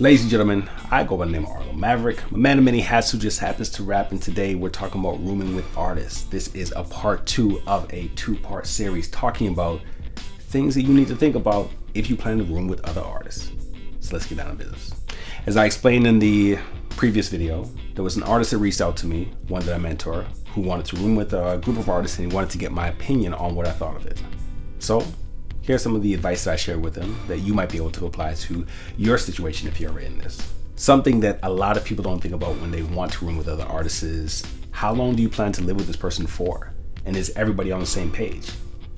Ladies and gentlemen, I go by the name of Arlo Maverick, a man of many hats who just happens to rap, and today we're talking about rooming with artists. This is a part 2 of a 2-part series talking about things that you need to think about if you plan to room with other artists. So let's get down to business. As I explained in the previous video, there was an artist that reached out to me, one that I mentor, who wanted to room with a group of artists and he wanted to get my opinion on what I thought of it. So here's some of the advice that I shared with him that you might be able to apply to your situation if you're in this. Something that a lot of people don't think about when they want to room with other artists is, how long do you plan to live with this person for? And is everybody on the same page?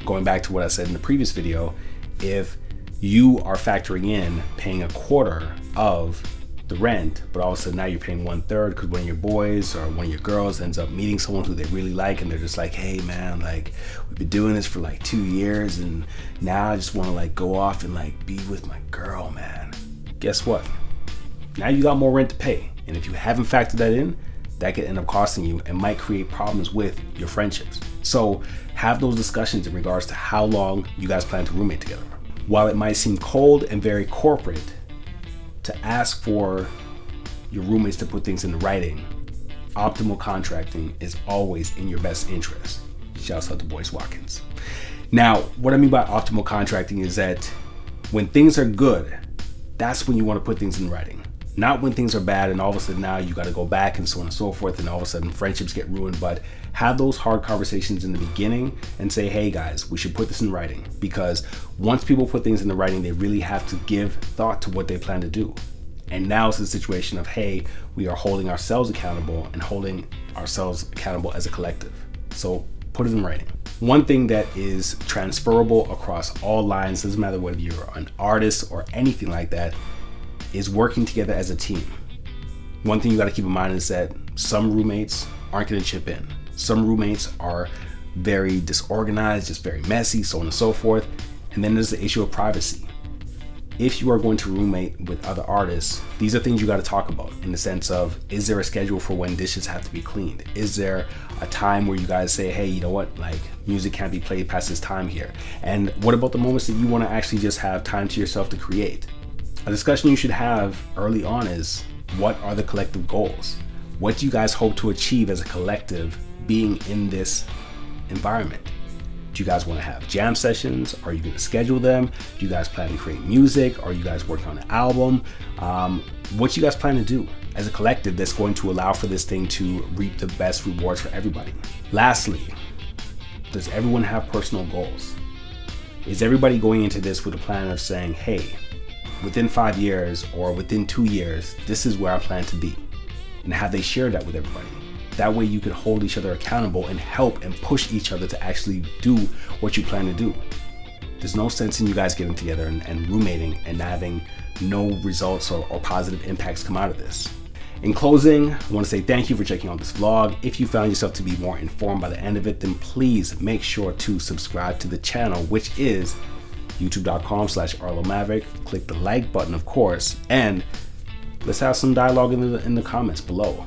Going back to what I said in the previous video, if you are factoring in paying a quarter of the rent, but all of a sudden now you're paying 1/3 because one of your boys or one of your girls ends up meeting someone who they really like, and they're just like, hey man, like we've been doing this for like 2 years and now I just want to like go off and like be with my girl, man. Guess what? Now you got more rent to pay, and if you haven't factored that in, that could end up costing you and might create problems with your friendships. So have those discussions in regards to how long you guys plan to roommate together. While it might seem cold and very corporate to ask for your roommates to put things in writing, optimal contracting is always in your best interest. Shouts out to Boyce Watkins. Now, what I mean by optimal contracting is that when things are good, that's when you want to put things in writing. Not when things are bad and all of a sudden now you got to go back and so on and so forth, and all of a sudden friendships get ruined. But have those hard conversations in the beginning and say, hey guys, we should put this in writing, because once people put things in the writing, they really have to give thought to what they plan to do. And now it's a situation of, hey, we are holding ourselves accountable and holding ourselves accountable as a collective. So put it in writing. One thing that is transferable across all lines, doesn't matter whether you're an artist or anything like that, is working together as a team. One thing you got to keep in mind is that some roommates aren't going to chip in. Some roommates are very disorganized, just very messy, so on and so forth. And then there's the issue of privacy. If you are going to roommate with other artists, these are things you got to talk about in the sense of, is there a schedule for when dishes have to be cleaned? Is there a time where you guys say, hey, you know what, like music can't be played past this time here? And what about the moments that you want to actually just have time to yourself to create? A discussion you should have early on is, what are the collective goals? What do you guys hope to achieve as a collective being in this environment? Do you guys want to have jam sessions? Are you going to schedule them? Do you guys plan to create music? Are you guys working on an album? What do you guys plan to do as a collective that's going to allow for this thing to reap the best rewards for everybody? Lastly, does everyone have personal goals? Is everybody going into this with a plan of saying, hey, within 5 years or within 2 years, this is where I plan to be? And have they shared that with everybody? That way you could hold each other accountable and help and push each other to actually do what you plan to do. There's no sense in you guys getting together and roommating and having no results or positive impacts come out of this. In closing, I want to say thank you for checking out this vlog. If you found yourself to be more informed by the end of it, then please make sure to subscribe to the channel, which is youtube.com/Arlo Maverick. Click the like button, of course, and let's have some dialogue in the comments below.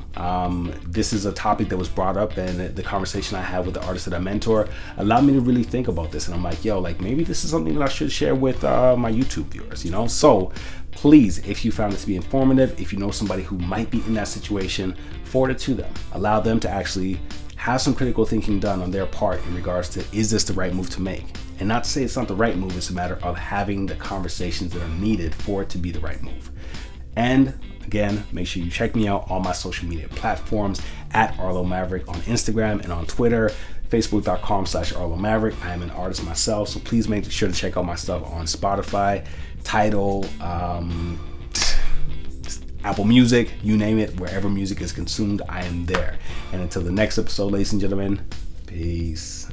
This is a topic that was brought up, and the conversation I had with the artist that I mentor allowed me to really think about this. And I'm like, yo, like maybe this is something that I should share with my YouTube viewers, you know? So please, if you found it to be informative, if you know somebody who might be in that situation, forward it to them. Allow them to actually have some critical thinking done on their part in regards to, is this the right move to make? And not to say it's not the right move, it's a matter of having the conversations that are needed for it to be the right move. And again, make sure you check me out on my social media platforms at Arlo Maverick on Instagram and on Twitter, facebook.com/Arlo Maverick. I am an artist myself, so please make sure to check out my stuff on Spotify, Tidal, Apple Music, you name it, wherever music is consumed, I am there. And until the next episode, ladies and gentlemen, peace.